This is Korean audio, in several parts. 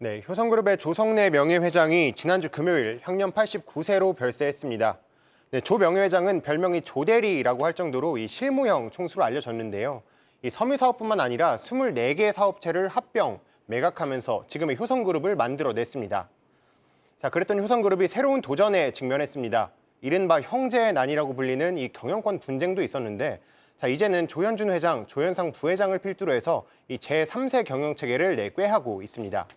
네, 효성그룹의 조성래 명예회장이 지난주 금요일 향년 89세로 별세했습니다. 네, 조 명예회장은 별명이 조대리라고 할 정도로 이 실무형 총수로 알려졌는데요. 이 섬유사업뿐만 아니라 24개 사업체를 합병, 매각하면서 지금의 효성그룹을 만들어냈습니다. 자, 그랬던 효성그룹이 새로운 도전에 직면했습니다. 이른바 형제의 난이라고 불리는 이 경영권 분쟁도 있었는데, 자, 이제는 조현준 회장, 조현상 부회장을 필두로 해서 이 제3세 경영체계를 내꾀하고 있습니다.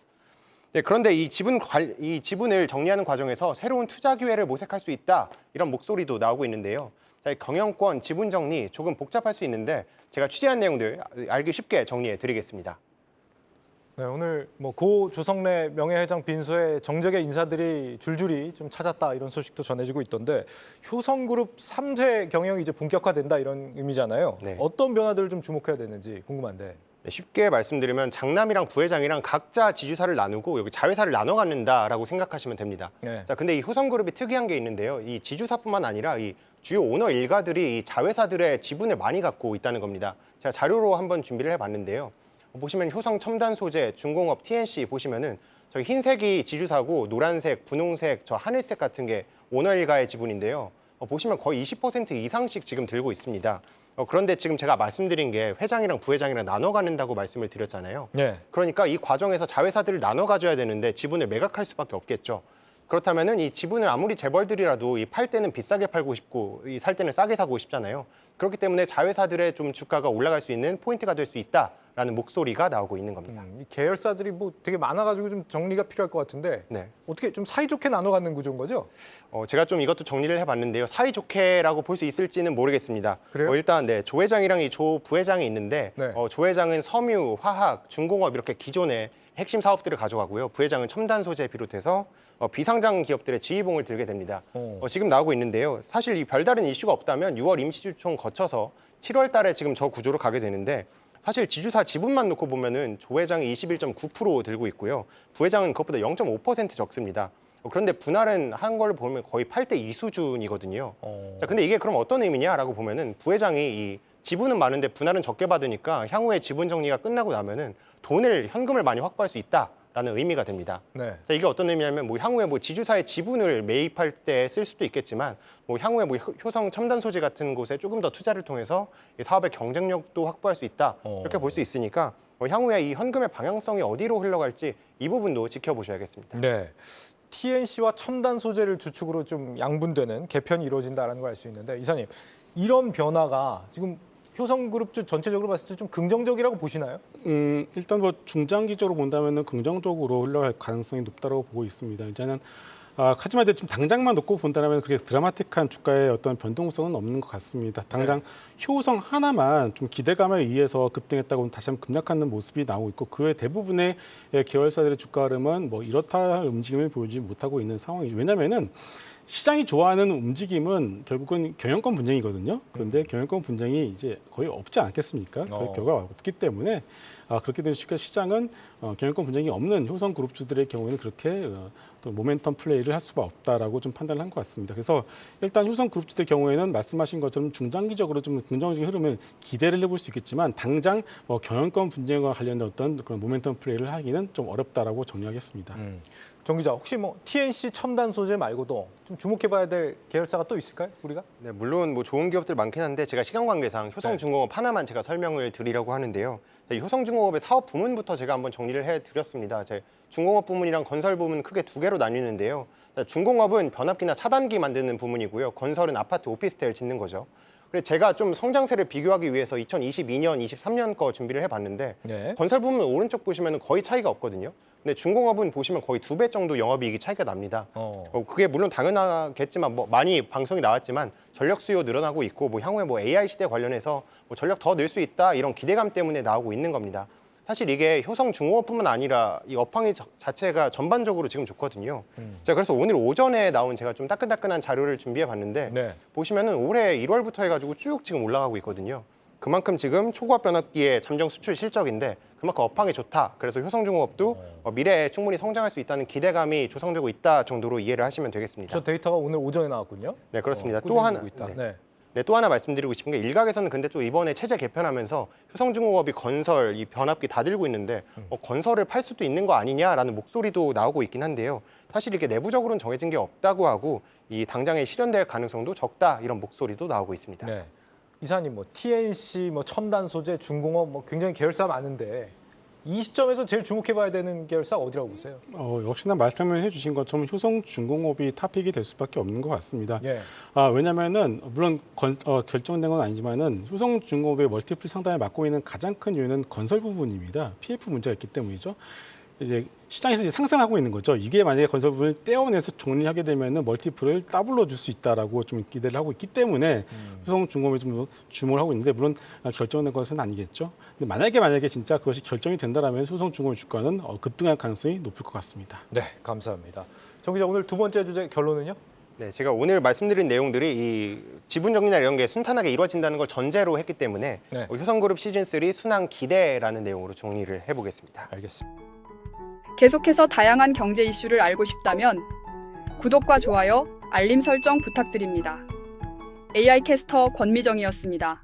네, 그런데 이 지분을 정리하는 과정에서 새로운 투자 기회를 모색할 수 있다, 이런 목소리도 나오고 있는데요. 자, 경영권, 지분 정리 조금 복잡할 수 있는데 제가 취재한 내용들 알기 쉽게 정리해 드리겠습니다. 네, 오늘 고 조성래 명예회장 빈소에 정적의 인사들이 줄줄이 좀 찾았다 이런 소식도 전해지고 있던데 효성그룹 3세 경영이 이제 본격화된다 이런 의미잖아요. 네. 어떤 변화들을 좀 주목해야 되는지 궁금한데. 네, 쉽게 말씀드리면 장남이랑 부회장이랑 각자 지주사를 나누고 여기 자회사를 나눠 갖는다라고 생각하시면 됩니다. 네. 자, 근데 이 효성그룹이 특이한 게 있는데요. 이 지주사뿐만 아니라 이 주요 오너 일가들이 이 자회사들의 지분을 많이 갖고 있다는 겁니다. 제가 자료로 한번 준비를 해봤는데요. 보시면 효성 첨단 소재, 중공업, TNC 보시면은 저기 흰색이 지주사고 노란색, 분홍색, 저 하늘색 같은 게 오너 일가의 지분인데요. 보시면 거의 20% 이상씩 지금 들고 있습니다. 그런데 지금 제가 말씀드린 게 회장이랑 부회장이랑 나눠 갖는다고 말씀을 드렸잖아요. 네. 그러니까 이 과정에서 자회사들을 나눠 가져야 되는데 지분을 매각할 수밖에 없겠죠. 그렇다면은 이 지분을 아무리 재벌들이라도 이 팔 때는 비싸게 팔고 싶고 이 살 때는 싸게 사고 싶잖아요. 그렇기 때문에 자회사들의 좀 주가가 올라갈 수 있는 포인트가 될 수 있다라는 목소리가 나오고 있는 겁니다. 이 계열사들이 되게 많아가지고 좀 정리가 필요할 것 같은데 네. 어떻게 좀 사이좋게 나눠 갖는 구조인 거죠? 제가 좀 이것도 정리를 해봤는데요. 사이좋게라고 볼 수 있을지는 모르겠습니다. 그래요? 일단 네, 조 회장이랑 이 조 부회장이 있는데 네. 조 회장은 섬유, 화학, 중공업 이렇게 기존의 핵심 사업들을 가져가고요. 부회장은 첨단 소재 비롯해서 비상장 기업들의 지휘봉을 들게 됩니다. 지금 나오고 있는데요. 사실 이 별다른 이슈가 없다면 6월 임시주총 거쳐서 7월 달에 지금 저 구조로 가게 되는데 사실 지주사 지분만 놓고 보면은 조 회장이 21.9% 들고 있고요. 부회장은 그것보다 0.5% 적습니다. 그런데 분할은 한 걸 보면 거의 8대 2 수준이거든요. 자, 근데 이게 그럼 어떤 의미냐라고 보면은 부회장이 이 지분은 많은데 분할은 적게 받으니까 향후에 지분 정리가 끝나고 나면은 현금을 많이 확보할 수 있다라는 의미가 됩니다. 네. 자, 이게 어떤 의미냐면 향후에 지주사의 지분을 매입할 때 쓸 수도 있겠지만 향후에 효성 첨단 소재 같은 곳에 조금 더 투자를 통해서 이 사업의 경쟁력도 확보할 수 있다 이렇게 볼 수 있으니까 향후에 이 현금의 방향성이 어디로 흘러갈지 이 부분도 지켜보셔야겠습니다. 네. TNC와 첨단 소재를 주축으로 좀 양분되는 개편이 이루어진다는 걸 알 수 있는데 이사님 이런 변화가 지금 효성그룹 전체적으로 봤을 때 좀 긍정적이라고 보시나요? 일단 중장기적으로 본다면은 긍정적으로 흘러갈 가능성이 높다고 보고 있습니다. 이제는 하지만 이제 지금 당장만 놓고 본다면 그렇게 드라마틱한 주가의 어떤 변동성은 없는 것 같습니다. 당장 효성 하나만 좀 기대감에 의해서 급등했다고 다시 한번 급락하는 모습이 나오고 있고 그 외 대부분의 계열사들의 주가 흐름은 이렇다 움직임을 보여주지 못하고 있는 상황이죠. 왜냐하면은 시장이 좋아하는 움직임은 결국은 경영권 분쟁이거든요. 그런데 경영권 분쟁이 이제 거의 없지 않겠습니까? 그 결과가 없기 때문에 그렇게 되면 시장은 경영권 분쟁이 없는 효성그룹주들의 경우에는 그렇게 또 모멘텀 플레이를 할 수가 없다라고 좀 판단을 한 것 같습니다. 그래서 일단 효성그룹주들 경우에는 말씀하신 것처럼 중장기적으로 좀 긍정적인 흐름을 기대를 해볼 수 있겠지만 당장 경영권 분쟁과 관련된 어떤 그런 모멘텀 플레이를 하기는 좀 어렵다라고 정리하겠습니다. 정 기자, 혹시 TNC 첨단 소재 말고도 좀 주목해봐야 될 계열사가 또 있을까요, 우리가? 네, 물론 좋은 기업들 많긴 한데 제가 시간 관계상 효성중공업 하나만 제가 설명을 드리려고 하는데요. 이 효성중공업의 사업 부문부터 제가 한번 정리를 해드렸습니다. 중공업 부문이랑 건설 부문 크게 두 개로 나뉘는데요. 중공업은 변압기나 차단기 만드는 부문이고요. 건설은 아파트, 오피스텔 짓는 거죠. 그래서 제가 좀 성장세를 비교하기 위해서 2022년, 23년 거 준비를 해봤는데 건설 부문 오른쪽 보시면 거의 차이가 없거든요. 근데 중공업은 보시면 거의 2배 정도 영업이익이 차이가 납니다. 그게 물론 당연하겠지만 많이 방송이 나왔지만 전력 수요 늘어나고 있고 향후에 AI 시대 관련해서 전력 더 늘 수 있다 이런 기대감 때문에 나오고 있는 겁니다. 사실 이게 효성중공업뿐만 아니라 이 업황이 자체가 전반적으로 지금 좋거든요. 제가 그래서 오늘 오전에 나온 제가 좀 따끈따끈한 자료를 준비해봤는데 보시면은 올해 1월부터 해가지고 쭉 지금 올라가고 있거든요. 그만큼 지금 초고압 변압기의 잠정 수출 실적인데 그만큼 업황이 좋다. 그래서 효성중공업도 미래에 충분히 성장할 수 있다는 기대감이 조성되고 있다 정도로 이해를 하시면 되겠습니다. 저 데이터가 오늘 오전에 나왔군요. 네, 그렇습니다. 또 하나 있다. 네. 네, 또 하나 말씀드리고 싶은 게 일각에서는 근데 또 이번에 체제 개편하면서 효성중공업이 건설, 이 변압기 다 들고 있는데 건설을 팔 수도 있는 거 아니냐라는 목소리도 나오고 있긴 한데요. 사실 이게 내부적으로는 정해진 게 없다고 하고 이 당장에 실현될 가능성도 적다 이런 목소리도 나오고 있습니다. 네. 이사님 뭐 TNC, 뭐 첨단 소재, 중공업 뭐 굉장히 계열사 많은데 이 시점에서 제일 주목해봐야 되는 계열사 어디라고 보세요? 역시나 말씀을 해주신 것처럼 효성중공업이 탑픽이 될 수밖에 없는 것 같습니다. 예. 왜냐하면은 물론 결정된 건 아니지만은 효성중공업의 멀티플 상단을 맡고 있는 가장 큰 이유는 건설 부분입니다. PF 문제가 있기 때문이죠. 이제 시장에서 이제 상상하고 있는 거죠. 이게 만약에 건설 부분을 떼어내서 정리하게 되면은 멀티플을 더블로 줄 수 있다라고 좀 기대를 하고 있기 때문에 효성중공업에 좀 주목을 하고 있는데 물론 결정된 것은 아니겠죠. 근데 만약에 진짜 그것이 결정이 된다라면 효성중공업 주가는 급등할 가능성이 높을 것 같습니다. 네, 감사합니다. 정 기자, 오늘 두 번째 주제 결론은요? 네, 제가 오늘 말씀드린 내용들이 이 지분 정리나 이런 게 순탄하게 이루어진다는 걸 전제로 했기 때문에 네. 효성그룹 시즌3 순항 기대라는 내용으로 정리를 해보겠습니다. 알겠습니다. 계속해서 다양한 경제 이슈를 알고 싶다면 구독과 좋아요, 알림 설정 부탁드립니다. AI 캐스터 권미정이었습니다.